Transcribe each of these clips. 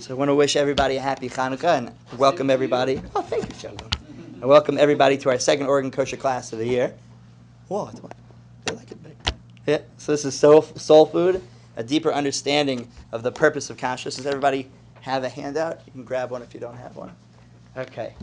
So I want to wish everybody a happy Hanukkah and welcome everybody. Oh, thank you, Sheldon. And welcome everybody to our second Oregon Kosher class of the year. Whoa, I like it big. Yeah, so this is soul food, a deeper understanding of the purpose of Kashrus. Does everybody have a handout? You can grab one if you don't have one. Okay.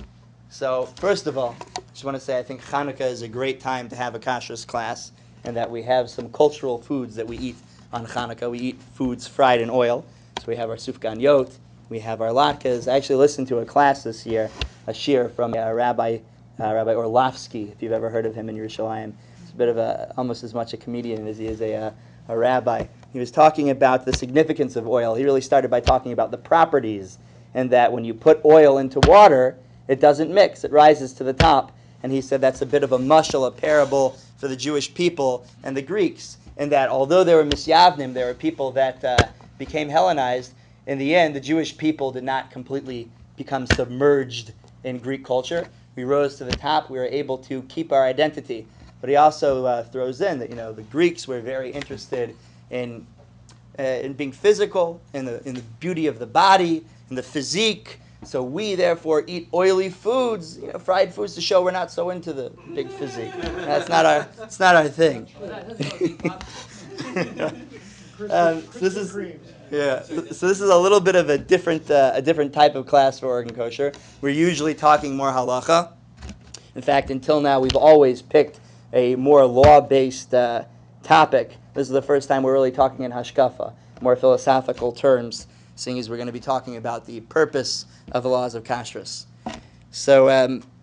So first of all, I just want to say I think Hanukkah is a great time to have a Kashrus class, and that we have some cultural foods that we eat on Hanukkah. We eat foods fried in oil. So we have our sufgan yot, we have our latkes. I actually listened to a class this year, a shir from Rabbi Orlovsky, if you've ever heard of him in Yerushalayim. He's a bit of almost as much a comedian as he is a rabbi. He was talking about the significance of oil. He really started by talking about the properties, and that when you put oil into water, it doesn't mix. It rises to the top. And he said that's a bit of a mushal, a parable for the Jewish people and the Greeks, and that although they were misyavnim, there were people that became Hellenized, in the end, the Jewish people did not completely become submerged in Greek culture. We rose to the top. We were able to keep our identity. But he also throws in that the Greeks were very interested in being physical, in the beauty of the body, in the physique. So we therefore eat oily foods, fried foods, to show we're not so into the big physique. It's not our thing. So this is a little bit of a different type of class for Oregon Kosher. We're usually talking more halacha. In fact, until now, we've always picked a more law-based topic. This is the first time we're really talking in hashkafa, more philosophical terms, seeing as we're going to be talking about the purpose of the laws of Kashrus. So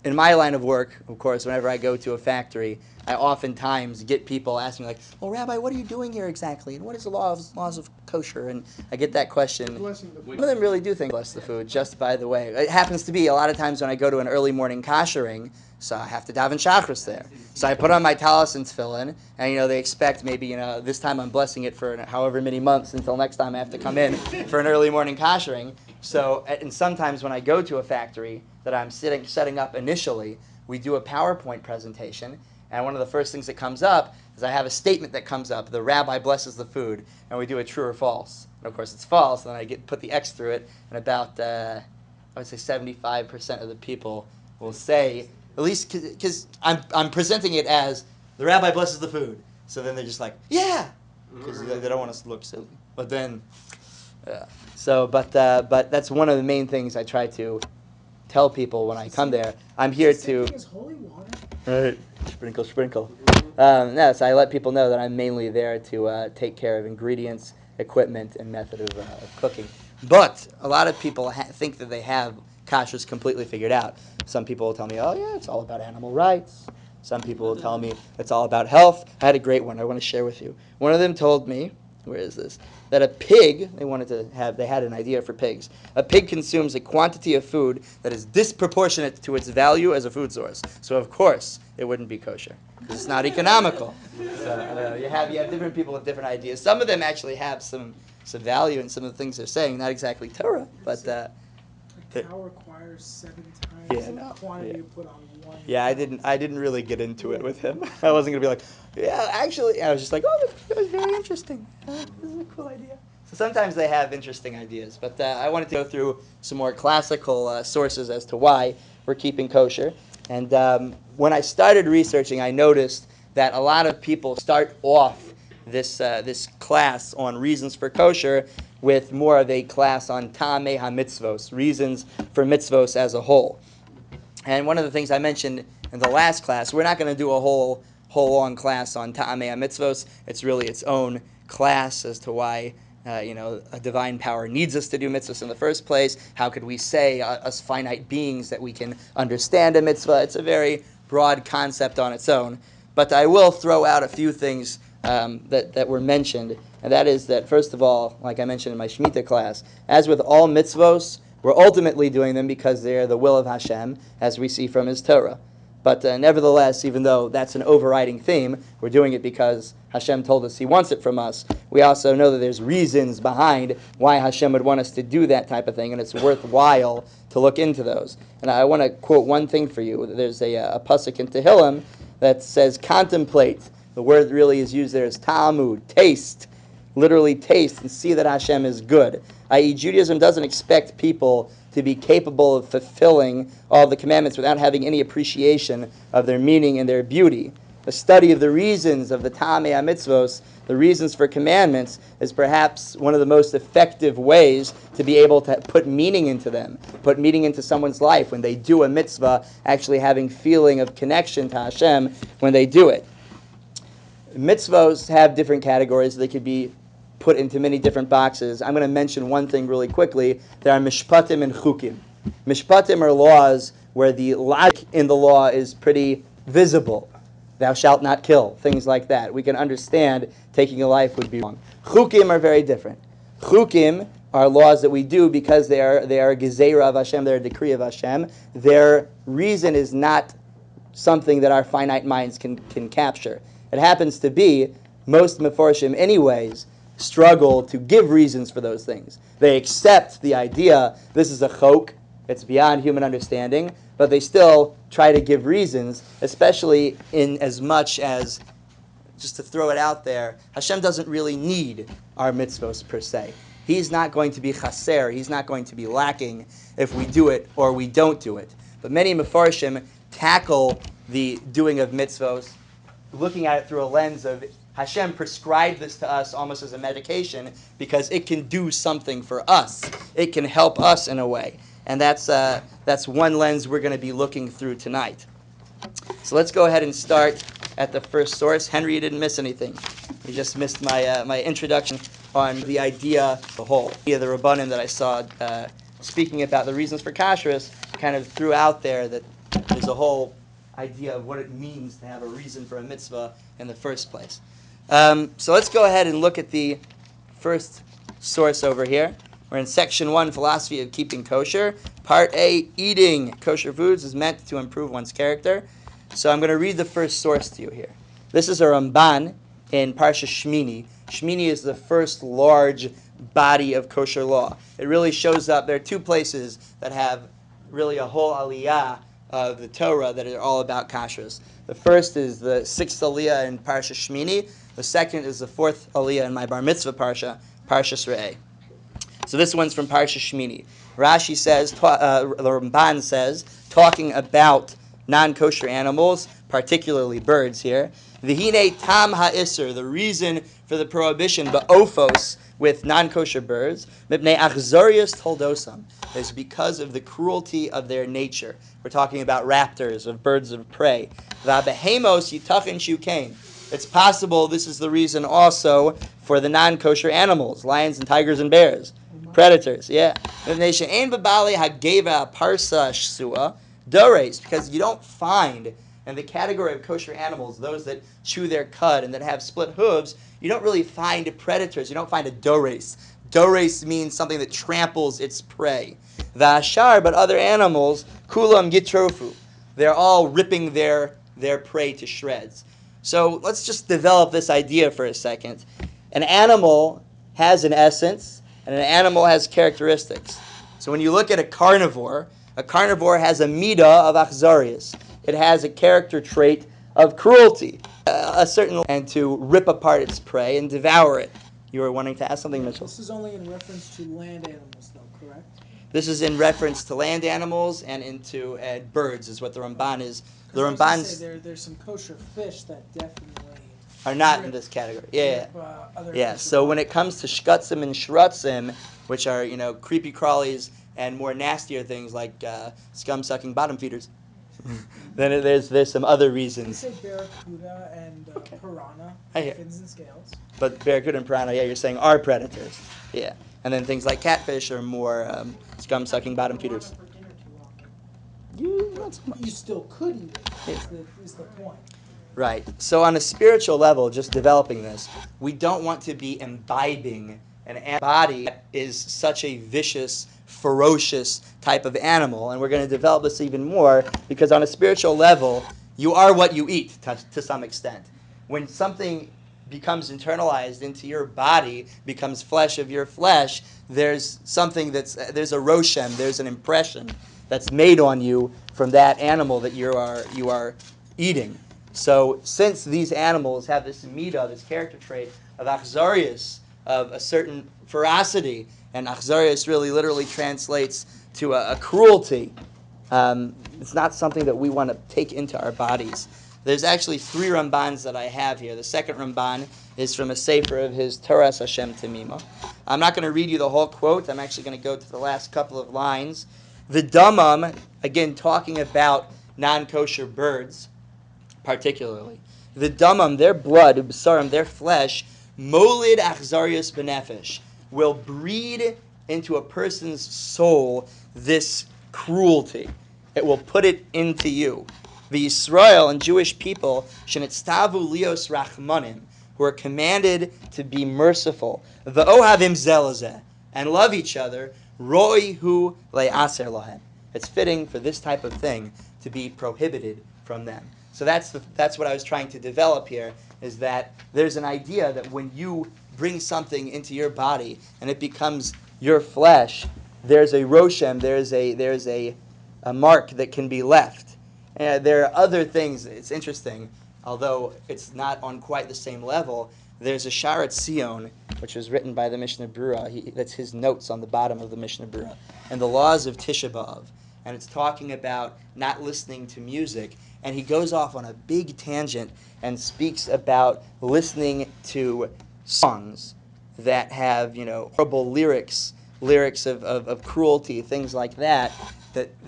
in my line of work, of course, whenever I go to a factory, I oftentimes get people asking me, like, well, Rabbi, what are you doing here exactly? And what is the laws of kosher? And I get that question. Some of them really do think bless the food, just by the way. It happens to be a lot of times when I go to an early morning koshering, so I have to daven Kashrus there. So I put on my talis and tefillin, and they expect maybe this time I'm blessing it for however many months until next time I have to come in for an early morning koshering. So and sometimes when I go to a factory that I'm setting up initially, we do a PowerPoint presentation, and one of the first things that comes up is I have a statement that comes up. The rabbi blesses the food, and we do a true or false. And of course it's false, and then I put the X through it, and about I would say 75% of the people will say, at least because I'm presenting it as the rabbi blesses the food. So then they're just like, yeah, because they don't want us to look silly. But then, but that's one of the main things I try to tell people when I come there. I'm here to. Is holy water? Right. Sprinkle. So I let people know that I'm mainly there to take care of ingredients, equipment, and method of cooking. But a lot of people think that they have kashrus completely figured out. Some people will tell me, oh yeah, it's all about animal rights. Some people will tell me it's all about health. I had a great one I want to share with you. One of them told me, where is this? That a pig, they had an idea for pigs. A pig consumes a quantity of food that is disproportionate to its value as a food source. So of course, it wouldn't be kosher. Because it's not economical. So you have different people with different ideas. Some of them actually have some value in some of the things they're saying, not exactly Torah, but a cow requires 7 times the quantity you put on one. Yeah, I didn't really get into it with him. I wasn't gonna be like, yeah, actually. I was just like, oh, that was very interesting. This is a cool idea. So sometimes they have interesting ideas, but I wanted to go through some more classical sources as to why we're keeping kosher. And when I started researching, I noticed that a lot of people start off this class on reasons for kosher with more of a class on ta'amei ha-mitzvos, reasons for mitzvos as a whole. And one of the things I mentioned in the last class, we're not going to do a whole long class on ta'amei ha-mitzvos. It's really its own class as to why a divine power needs us to do mitzvahs in the first place. How could we say, us finite beings, that we can understand a mitzvah? It's a very broad concept on its own. But I will throw out a few things that were mentioned, and that is that, first of all, like I mentioned in my Shemitah class, as with all mitzvos, we're ultimately doing them because they're the will of Hashem, as we see from His Torah. But nevertheless, even though that's an overriding theme, we're doing it because Hashem told us He wants it from us. We also know that there's reasons behind why Hashem would want us to do that type of thing, and it's worthwhile to look into those. And I want to quote one thing for you. There's a pasuk in Tehillim that says, contemplate. The word really is used there as Talmud, taste. literally taste and see that Hashem is good. I.e., Judaism doesn't expect people to be capable of fulfilling all the commandments without having any appreciation of their meaning and their beauty. The study of the reasons of the Ta'amei HaMitzvos, the reasons for commandments, is perhaps one of the most effective ways to be able to put meaning into them, put meaning into someone's life when they do a mitzvah, actually having feeling of connection to Hashem when they do it. Mitzvos have different categories. They could be put into many different boxes. I'm going to mention one thing really quickly. There are mishpatim and chukim. Mishpatim are laws where the logic in the law is pretty visible. Thou shalt not kill, things like that. We can understand taking a life would be wrong. Chukim are very different. Chukim are laws that we do because they are a gezeira of Hashem, they're a decree of Hashem. Their reason is not something that our finite minds can capture. It happens to be, most meforshim anyways, struggle to give reasons for those things. They accept the idea, this is a chok, it's beyond human understanding, but they still try to give reasons, especially in as much as, just to throw it out there, Hashem doesn't really need our mitzvos per se. He's not going to be chaser, he's not going to be lacking if we do it or we don't do it. But many mefarshim tackle the doing of mitzvos, looking at it through a lens of Hashem prescribed this to us almost as a medication because it can do something for us. It can help us in a way. And that's one lens we're going to be looking through tonight. So let's go ahead and start at the first source. Henry, you didn't miss anything. You just missed my introduction on the idea, the whole idea, the Rabbanim that I saw speaking about the reasons for Kashrus, kind of threw out there that there's a whole idea of what it means to have a reason for a mitzvah in the first place. So let's go ahead and look at the first source over here. We're in section 1, philosophy of keeping kosher. Part A, eating kosher foods is meant to improve one's character. So I'm going to read the first source to you here. This is a Ramban in Parsha Shmini. Shmini is the first large body of kosher law. It really shows up. There are two places that have really a whole aliyah of the Torah that are all about kashrus. The first is the 6th aliyah in Parsha Shmini. The second is the 4th aliyah in my bar mitzvah parsha, Parshas Re'eh. So this one's from Parsha Shmini. Rashi says, the Ramban says, talking about non-kosher animals, particularly birds here, V'hine tam ha'isr, the reason for the prohibition, ba'ofos, with non-kosher birds, mipnei achzarius toldosam, is because of the cruelty of their nature. We're talking about raptors, of birds of prey. V'abehemos yitachin shukain. It's possible this is the reason also for the non-kosher animals, lions and tigers and bears. Predators, yeah. Because you don't find in the category of kosher animals, those that chew their cud and that have split hooves, you don't really find predators. You don't find a dores. Dores means something that tramples its prey. Vashar, but other animals, kulam gitrofu. They're all ripping their prey to shreds. So let's just develop this idea for a second. An animal has an essence, and an animal has characteristics. So when you look at a carnivore has a midah of achzarius. It has a character trait of cruelty, and to rip apart its prey and devour it. You were wanting to ask something, Mitchell? This is only in reference to land animals, though, correct? This is in reference to land animals and into birds, is what the Ramban is. The Ramban's there's some kosher fish that definitely are not in this category. Yeah. Yeah. So when it comes to shkatzim and shrutzim, which are creepy crawlies and more nastier things like scum-sucking bottom feeders, then there's some other reasons. You say barracuda and piranha, fins and scales. But barracuda and piranha, you're saying are predators. Yeah. And then things like catfish are more scum-sucking bottom feeders. You still could eat it, is the point. Right. So on a spiritual level, just developing this, we don't want to be imbibing an body that is such a vicious, ferocious type of animal. And we're going to develop this even more because on a spiritual level, you are what you eat to some extent. When something becomes internalized into your body, becomes flesh of your flesh, there's something there's a roshem, there's an impression that's made on you from that animal that you are eating. So since these animals have this midah, this character trait of achzarius, of a certain ferocity, and achzarius really literally translates to a cruelty. It's not something that we want to take into our bodies. There's actually 3 Rambans that I have here. The second Ramban is from a sefer of his Toras Hashem Temima. I'm not going to read you the whole quote. I'm actually going to go to the last couple of lines. The Damam, again talking about non-kosher birds, particularly. The Damam, their blood, Ubsarim, their flesh, Molid Achzarius Benefesh, will breed into a person's soul this cruelty. It will put it into you. The Yisrael and Jewish people, Shenitztavu Lios Rachmanim, who are commanded to be merciful, the Ohavim Zelazeh, and love each other, Roi Hu Le'aser Lahem. It's fitting for this type of thing to be prohibited from them. So that's what I was trying to develop here, is that there's an idea that when you bring something into your body and it becomes your flesh, there's a roshem, there's a mark that can be left. There are other things. It's interesting, although it's not on quite the same level. There's a Sharat Sion, which was written by the Mishnah Berurah. That's his notes on the bottom of the Mishnah Berurah, and the laws of Tisha B'Av. And it's talking about not listening to music. And he goes off on a big tangent and speaks about listening to songs that have, horrible lyrics of cruelty, things like that,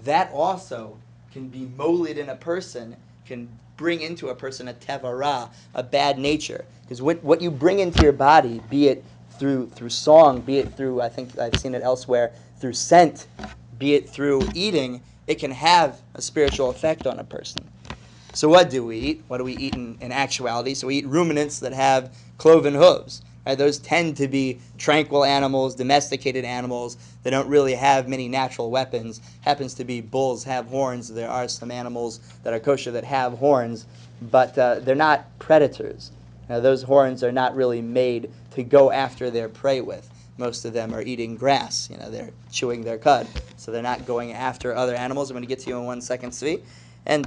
that also can be molid in a person, can bring into a person a tevara, a bad nature. Because what you bring into your body, be it through song, be it through, I think I've seen it elsewhere, through scent, be it through eating, it can have a spiritual effect on a person. So what do we eat? What do we eat in actuality? So we eat ruminants that have cloven hooves. Right? Those tend to be tranquil animals, domesticated animals. They don't really have many natural weapons. Happens to be bulls have horns. There are some animals that are kosher that have horns, but they're not predators. Now, those horns are not really made to go after their prey with. Most of them are eating grass. They're chewing their cud, so they're not going after other animals. I'm going to get to you in 1 second, Tzvi. And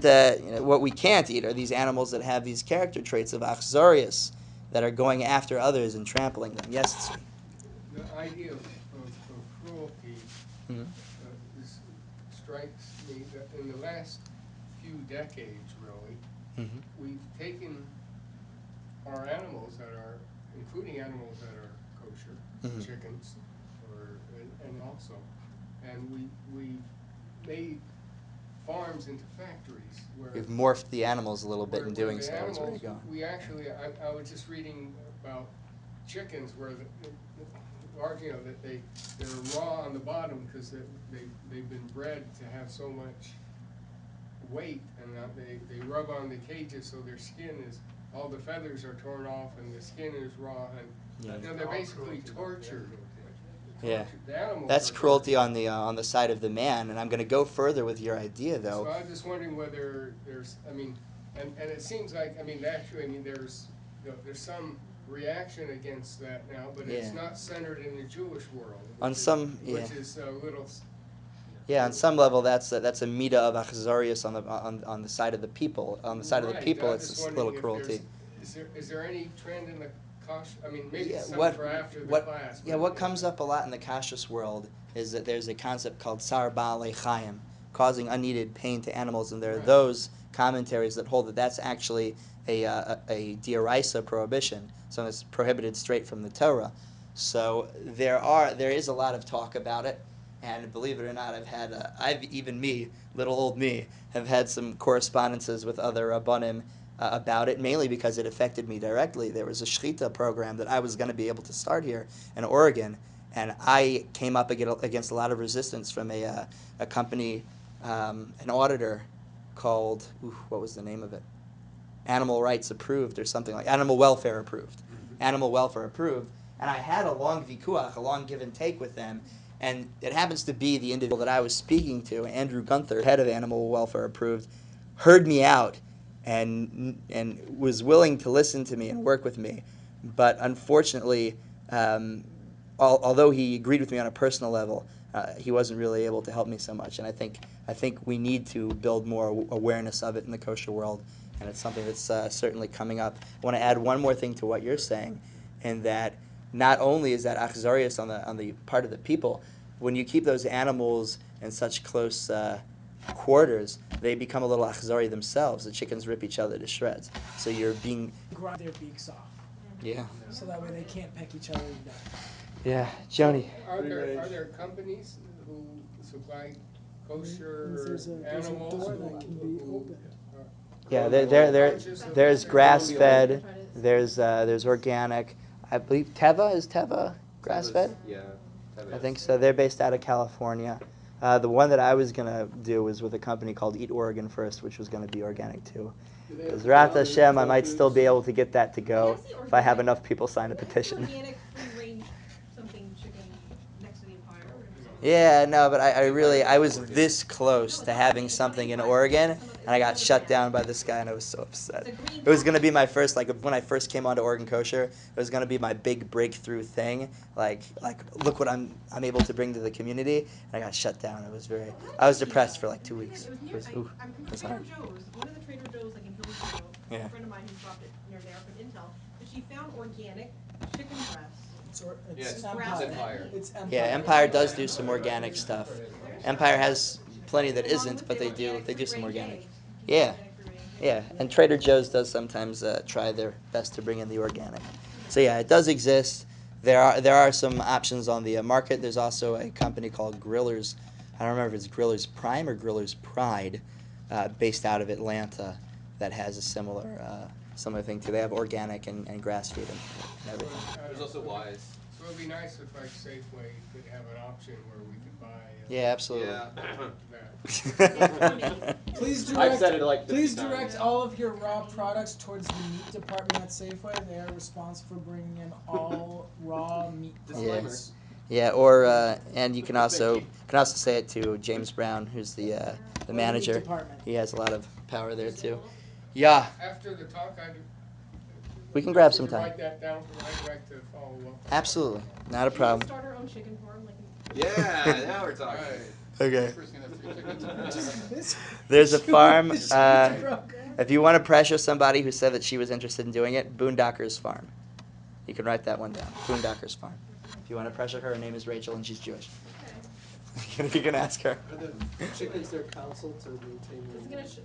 what we can't eat are these animals that have these character traits of achzarius, that are going after others and trampling them. Yes, Tzvi. The idea of cruelty strikes me that in the last few decades, really, we've taken our animals that are, including animals that are kosher, chickens, and also, and we made farms into factories where We've morphed the animals a little bit in doing so. Animals, That's where you're going. we actually, I was just reading about chickens where that they're raw on the bottom because they've been bred to have so much weight, and they rub on the cages so their skin is, all the feathers are torn off and the skin is raw, and they're basically tortured. Yeah, The animals that's are cruelty tortured. on the side of the man. And I'm going to go further with your idea, though. So I'm just wondering whether there's, and it seems like, actually, there's some reaction against that now, but it's not centered in the Jewish world. Which is a little. Yeah, on some level, that's a midah of achzarius on the side of the people. On the side of the people, it's a little cruelty. Is there any trend in the maybe some for after the class. What comes up a lot in the Kashrus world is that there's a concept called sar ba'alei chayim, causing unneeded pain to animals, and there are those commentaries that hold that that's actually a d'oraisa prohibition, so it's prohibited straight from the Torah. So there is a lot of talk about it, and believe it or not, little old me, have had some correspondences with other rabbanim about it, mainly because it affected me directly. There was a shechita program that I was going to be able to start here in Oregon, and I came up against a lot of resistance from a company, an auditor called, what was the name of it? Animal Rights Approved or something like Animal Welfare Approved. Animal Welfare Approved. And I had a long vikuach, a long give and take with them, and it happens to be the individual that I was speaking to, Andrew Gunther, head of Animal Welfare Approved, heard me out and was willing to listen to me and work with me. But unfortunately, although he agreed with me on a personal level, he wasn't really able to help me so much. And I think we need to build more awareness of it in the kosher world, and it's something that's certainly coming up. I want to add one more thing to what you're saying, in that not only is that achzarius on the part of the people, when you keep those animals in such close quarters, they become a little achzari themselves. The chickens rip each other to shreds. So you're being Grind their beaks off, yeah. so that way they can't peck each other to death. Yeah, Joni. Are there companies who supply kosher There's a animals? door that can be opened. Yeah, Conscious of there's the grass fed. There's organic. I believe Teva is grass fed. Yeah. I think so. They're based out of California. The one that I was gonna do was with a company called Eat Oregon First, which was gonna be organic too. Because Rat Hashem, I might still be able to get that to go if I have enough people sign a petition. Organic, free range, something chicken next to the Empire. Yeah, no, but I was this close to having something in Oregon, and I got shut down by this guy, and I was so upset. It was going to be my first, like, when I first came onto Oregon Kosher, it was going to be my big breakthrough thing. Like, look what I'm able to bring to the community, and I got shut down. I was depressed for like 2 weeks. It was It was, near, oof, I'm from it was Trader hard. Joe's, one of the Trader Joe's, like in Hillsborough, Yeah. a friend of mine who dropped it near there from Intel, but she found organic chicken breasts. It's grass-fed. Empire. It's Empire. Yeah, Empire does do some organic stuff. Empire has plenty that isn't, but they do some organic. Yeah. Yeah, and Trader Joe's does sometimes try their best to bring in the organic. So yeah, it does exist. There are some options on the market. There's also a company called Grillers. I don't remember if it's Grillers Prime or Grillers Pride, based out of Atlanta, that has a similar thing too. They have organic and grass feed and everything. There's also Wise. So it'd be nice if like Safeway could have an option where we could buy. Yeah, absolutely. that. Please I've said it like 50 direct times. all of your raw products towards the meat department at Safeway. They are responsible for bringing in all raw meat products. Yeah, or and you can also say it to James Brown, who's the Meat manager. department. He has a lot of power there too. Yeah, After the talk, we can grab would some you time. write that down for me? I'd like to follow up. Absolutely, not a She can problem. start her own chicken farm, like. Yeah, now we're talking. Okay. First gonna have 3 chickens. There's a farm. This is broken. If you want to pressure somebody who said that she was interested in doing it, Boondockers Farm. You can write that one down. Boondockers Farm. If you want to pressure her name is Rachel and she's Jewish. You can ask her. Are the chickens their counsel to maintain It's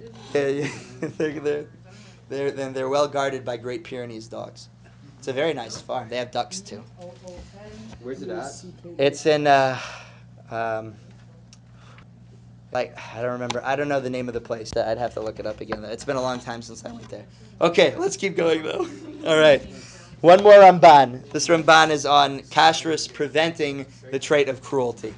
their... gonna They're well guarded by Great Pyrenees dogs. It's a very nice farm. They have ducks too. Where's it at? It's in like I don't remember. I don't know the name of the place. I'd have to look it up again. It's been a long time since I went there. Okay, let's keep going though. All right. One more Ramban. This Ramban is on Kashrus preventing the trait of cruelty.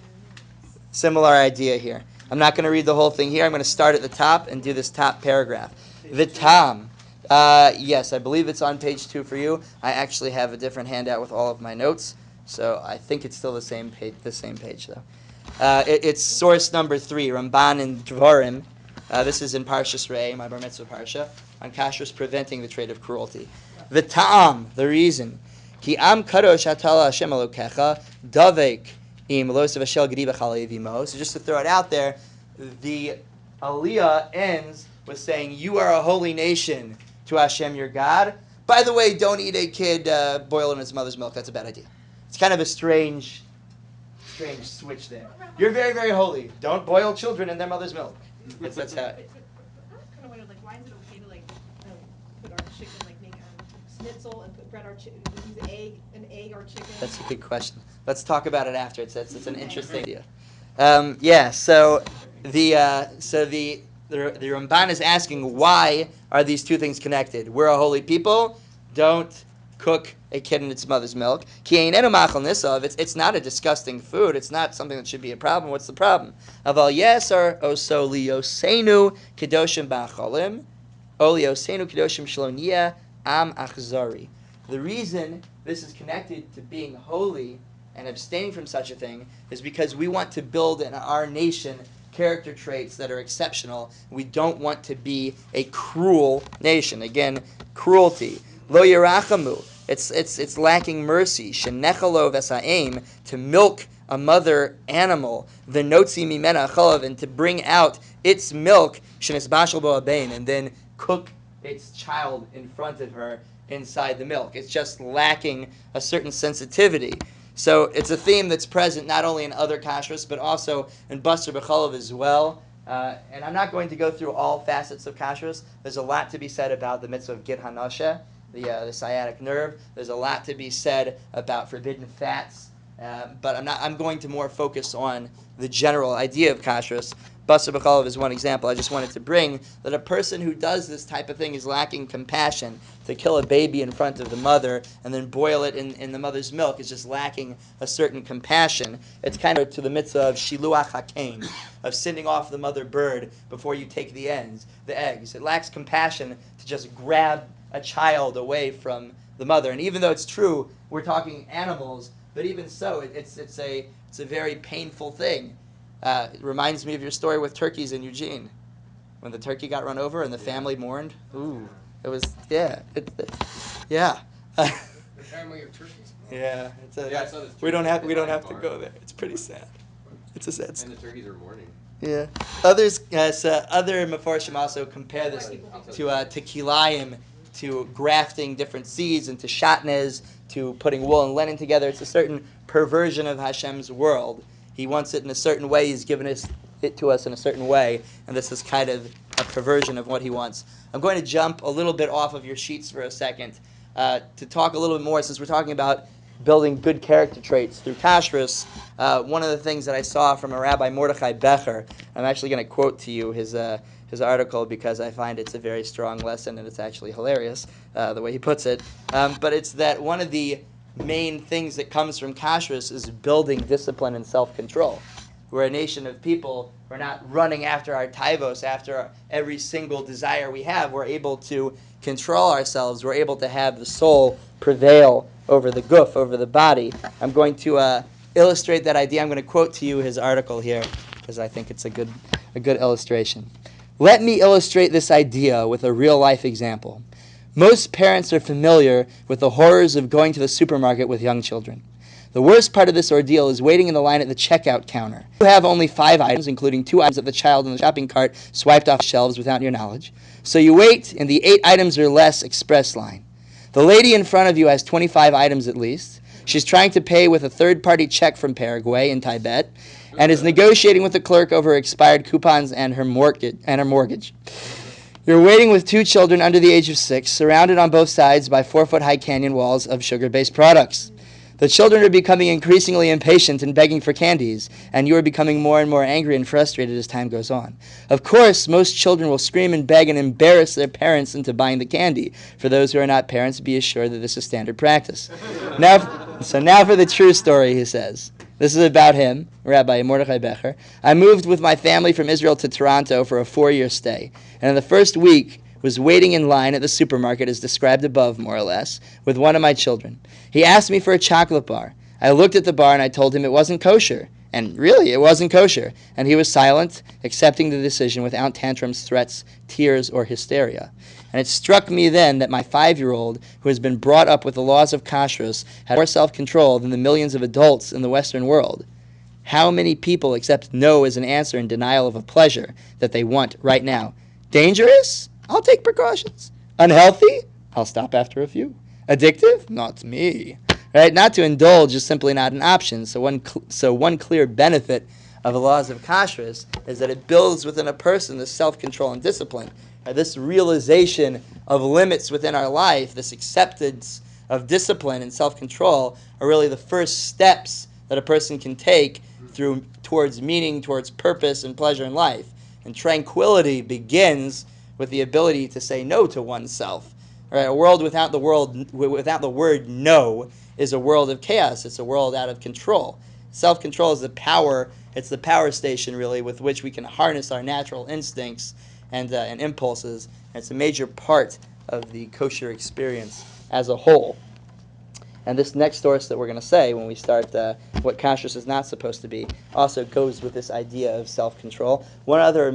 Similar idea here. I'm not going to read the whole thing here. I'm going to start at the top and do this top paragraph. Vitam. Yes, I believe it's on page 2 for you. I actually have a different handout with all of my notes, so I think it's still the same page. The same page though. It's source number 3, Ramban and Dvarim. This is in Parshas Rei, my Bar Mitzvah Parsha, on Kashrus preventing the trait of cruelty. Vitam, the reason. Ki am kadosh atala Hashem Elokecha davek im losav ashel gedi b'chalei v'imo. So just to throw it out there, the Aliyah ends with saying, "You are a holy nation to Hashem your God." By the way, don't eat a kid boiled in his mother's milk. That's a bad idea. It's kind of a strange switch there. You're very, very holy. Don't boil children in their mother's milk. That's how. I kind of wondered, like, why is it okay to put our chicken, like make a schnitzel and put bread our chicken, use an egg or chicken? That's a good question. Let's talk about it after. It's an interesting idea. Yeah. So the Ramban is asking, why are these two things connected? We're a holy people. Don't cook a kid in its mother's milk. It's not a disgusting food. It's not something that should be a problem. What's the problem? Aval yesar oso liosenu kedoshim ba'acholim, o liosenu kedoshim shalonia am achzari. The reason this is connected to being holy and abstaining from such a thing is because we want to build in our nation character traits that are exceptional. We don't want to be a cruel nation. Again, cruelty. Lo yirachamu. It's lacking mercy. Shenechalo v'sa'im, to milk a mother animal. V'notzi mimena chalav, and to bring out its milk. Shenesbashal bo abein, and then cook its child in front of her inside the milk. It's just lacking a certain sensitivity. So it's a theme that's present not only in other kashrus, but also in Basar B'Chalav as well. And I'm not going to go through all facets of kashrus. There's a lot to be said about the mitzvah of Gid Hanasheh, the sciatic nerve. There's a lot to be said about forbidden fats. But I'm going to more focus on the general idea of kashrus. Basar B'Chalav is one example. I just wanted to bring that a person who does this type of thing is lacking compassion. To kill a baby in front of the mother and then boil it in the mother's milk is just lacking a certain compassion. It's kind of to the mitzvah of shiluach hakein, of sending off the mother bird before you take the eggs. It lacks compassion to just grab a child away from the mother. And even though it's true, we're talking animals, but even so, it's a very painful thing. It reminds me of your story with turkeys in Eugene, when the turkey got run over and the family mourned. Ooh, it was yeah. The family of turkeys? Yeah, Yeah, I saw this we don't have to bar. go there. It's pretty sad. It's a sad And story. the turkeys are mourning. Yeah. Other Mefarshim also compare this to kilayim, to grafting different seeds, and to shatnez, to putting wool and linen together. It's a certain perversion of Hashem's world. He wants it in a certain way. He's given it to us in a certain way, and this is kind of a perversion of what he wants. I'm going to jump a little bit off of your sheets for a second to talk a little bit more, since we're talking about building good character traits through Kashrus. One of the things that I saw from a Rabbi Mordechai Becher, I'm actually going to quote to you his article because I find it's a very strong lesson and it's actually hilarious the way he puts it. But it's that one of the main things that comes from Kashrus is building discipline and self-control. We're a nation of people. We're not running after our taivos, after every single desire we have. We're able to control ourselves. We're able to have the soul prevail over the guf, over the body. I'm going to illustrate that idea. I'm going to quote to you his article here because I think it's a good illustration. Let me illustrate this idea with a real-life example. Most parents are familiar with the horrors of going to the supermarket with young children. The worst part of this ordeal is waiting in the line at the checkout counter. You have only 5 items, including 2 items that the child in the shopping cart swiped off shelves without your knowledge. So you wait in the 8 items or less express line. The lady in front of you has 25 items at least. She's trying to pay with a third-party check from Paraguay in Tibet and is negotiating with the clerk over expired coupons and her mortgage. You're waiting with 2 children under the age of 6, surrounded on both sides by 4-foot-high canyon walls of sugar-based products. The children are becoming increasingly impatient and begging for candies, and you are becoming more and more angry and frustrated as time goes on. Of course, most children will scream and beg and embarrass their parents into buying the candy. For those who are not parents, be assured that this is standard practice. Now for the true story, he says. This is about him, Rabbi Mordechai Becher. I moved with my family from Israel to Toronto for a 4-year stay, and in the first week was waiting in line at the supermarket as described above, more or less, with one of my children. He asked me for a chocolate bar. I looked at the bar and I told him it wasn't kosher. And really, it wasn't kosher. And he was silent, accepting the decision without tantrums, threats, tears, or hysteria. And it struck me then that my 5-year-old, who has been brought up with the laws of kashrus, had more self-control than the millions of adults in the Western world. How many people accept no as an answer in denial of a pleasure that they want right now? Dangerous? I'll take precautions. Unhealthy? I'll stop after a few. Addictive? Not me. Right? Not to indulge is simply not an option. So one clear benefit of the laws of kashrus is that it builds within a person this self-control and discipline. This realization of limits within our life, this acceptance of discipline and self-control are really the first steps that a person can take towards meaning, towards purpose and pleasure in life. And tranquility begins with the ability to say no to oneself. Right? A world without the word no is a world of chaos. It's a world out of control. Self-control is the power. It's the power station, really, with which we can harness our natural instincts and impulses. And it's a major part of the kosher experience as a whole. And this next source that we're going to say when we start what kashrus is not supposed to be also goes with this idea of self-control. One other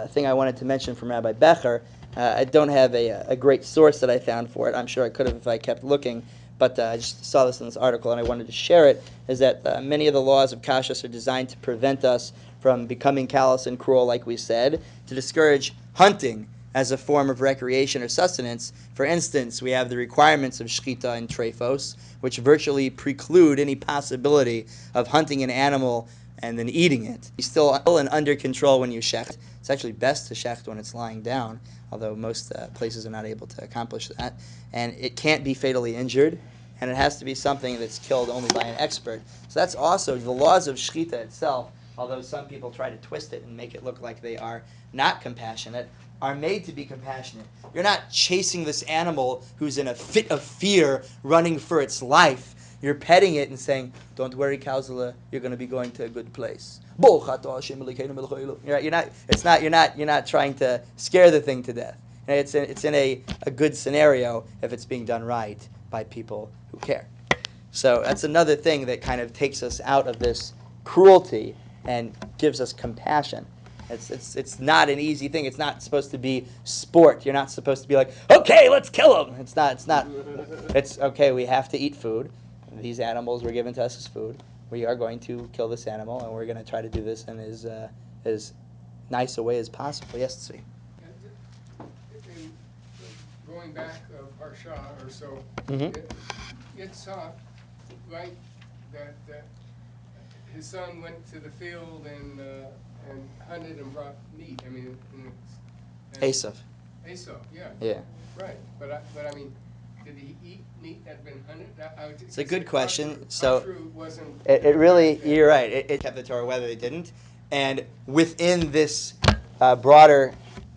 thing I wanted to mention from Rabbi Becher, I don't have a great source that I found for it. I'm sure I could have if I kept looking, but I just saw this in this article and I wanted to share it, is that many of the laws of kashrus are designed to prevent us from becoming callous and cruel, like we said, to discourage hunting, as a form of recreation or sustenance. For instance, we have the requirements of shchita and trephos, which virtually preclude any possibility of hunting an animal and then eating it. You're still under control when you shecht. It's actually best to shecht when it's lying down, although most places are not able to accomplish that. And it can't be fatally injured, and it has to be something that's killed only by an expert. So that's also the laws of shchita itself, although some people try to twist it and make it look like they are not compassionate, are made to be compassionate. You're not chasing this animal who's in a fit of fear, running for its life. You're petting it and saying, "Don't worry, Kauzala, you're going to be going to a good place." You're not trying to scare the thing to death. And it's in a good scenario if it's being done right by people who care. So that's another thing that kind of takes us out of this cruelty and gives us compassion. It's not an easy thing. It's not supposed to be sport. You're not supposed to be like, "Okay, let's kill them." It's not. It's okay. We have to eat food. These animals were given to us as food. We are going to kill this animal, and we're going to try to do this in as nice a way as possible. Yes, see. And going back a parsha or so, Mm-hmm. it's right that his son went to the field and hunted and brought meat. I mean, Esav. Esau, yeah. Yeah. Right, but I mean, did he eat meat that had been hunted? It's a good question. So wasn't. It really, you're right. It kept the Torah whether they didn't, and within this broader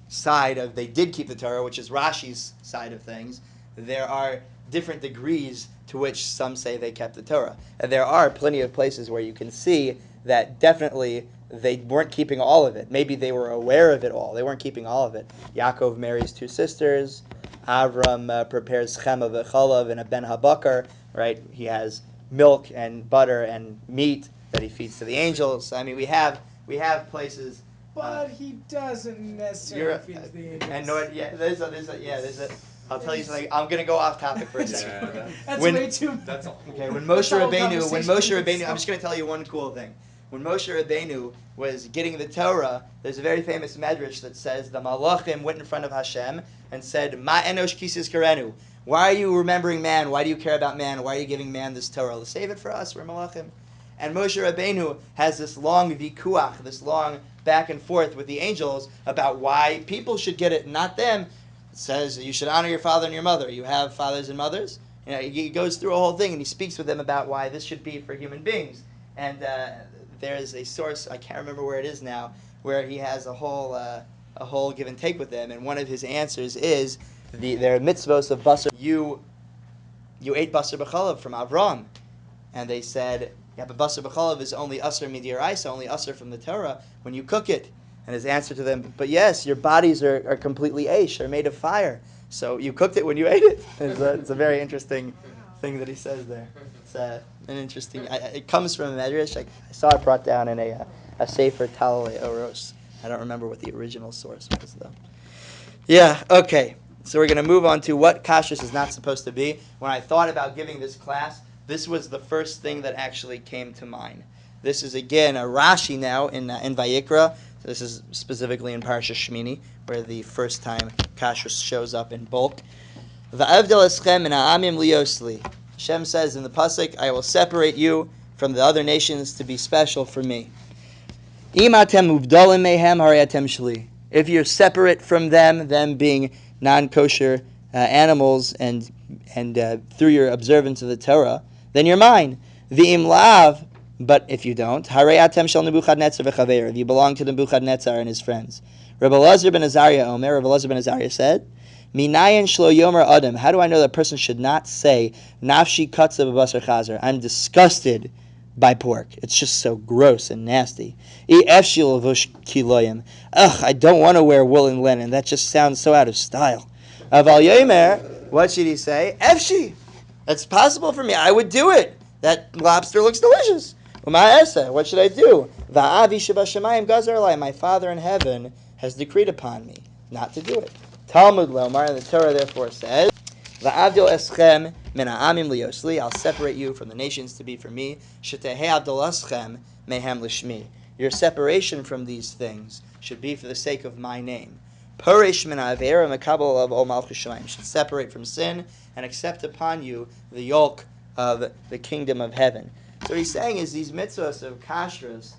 side of they did keep the Torah, which is Rashi's side of things, there are different degrees to which some say they kept the Torah, and there are plenty of places where you can see that definitely they weren't keeping all of it. Maybe they were aware of it all. They weren't keeping all of it. Yaakov marries two sisters. Avram prepares chema v'chalav and a ben habakar, right? He has milk and butter and meat that he feeds to the angels. I mean, we have places. But he doesn't necessarily feed to the angels. And no, yeah, there's a. I'll tell you something. I'm gonna go off topic for a second. That's way too. That's all. Okay, when That's Moshe the whole Rabbeinu, conversation. I'm just gonna tell you one cool thing. When Moshe Rabbeinu was getting the Torah, there's a very famous medrash that says the Malachim went in front of Hashem and said, "Ma enosh kisis karenu." Why are you remembering man? Why do you care about man? Why are you giving man this Torah? Save it for us. We're Malachim. And Moshe Rabbeinu has this long vikuach, this long back and forth with the angels about why people should get it, not them. It says you should honor your father and your mother. You have fathers and mothers. You know, he goes through a whole thing and he speaks with them about why this should be for human beings. And there's a source, I can't remember where it is now, where he has a whole give and take with them. And one of his answers is their mitzvos of basar. You ate basar b'chalav from Avram, and they said, yeah, but basar b'chalav is only asr midiraisa, only asr from the Torah when you cook it. And his answer to them, but yes, your bodies are completely eish, are made of fire. So you cooked it when you ate it. It's a very interesting thing that he says there. It's an interesting. It comes from a medrash. I saw it brought down in a sefer Talei Oros. I don't remember what the original source was though. Yeah. Okay. So we're going to move on to what kashrus is not supposed to be. When I thought about giving this class, this was the first thing that actually came to mind. This is again a Rashi now in Vayikra. This is specifically in Parashat Shmini, where the first time kashrus shows up in bulk. Va'avdel eschem min ha'amim liosli. Hashem says in the pasuk, "I will separate you from the other nations to be special for me." Im atem uvdalim mehem harei atem shli. If you're separate from them being non-kosher animals, and through your observance of the Torah, then you're mine. V'im lav. But if you don't, harei atem shel Nebuchadnezzar v'chaver. If you belong to Nebuchadnezzar and his friends. Rabbi Elazar ben Azariah Omer. Rabbi Elazar ben Azariah said, Minayin shlo yomer adam. How do I know that a person should not say nafshi katza b'basar chazer? I'm disgusted by pork. It's just so gross and nasty. Efshil vush kiloyim. Ugh, I don't want to wear wool and linen. That just sounds so out of style. Aval yomer. What should he say? Efshi. That's possible for me. I would do it. That lobster looks delicious. What should I do? Va'avi shebashamayim gazar alai. My Father in heaven has decreed upon me not to do it. Talmud Lomar, and the Torah therefore says, Va'avdil eschem min ha'amim liyosli. I'll separate you from the nations to be for me. Shetehei avdil eschem mehem lishmi. Your separation from these things should be for the sake of my name. Parish min ha'avera mekabel of ol malchus shamayim. You should separate from sin and accept upon you the yoke of the kingdom of heaven. So what he's saying is these mitzvahs of kashrus,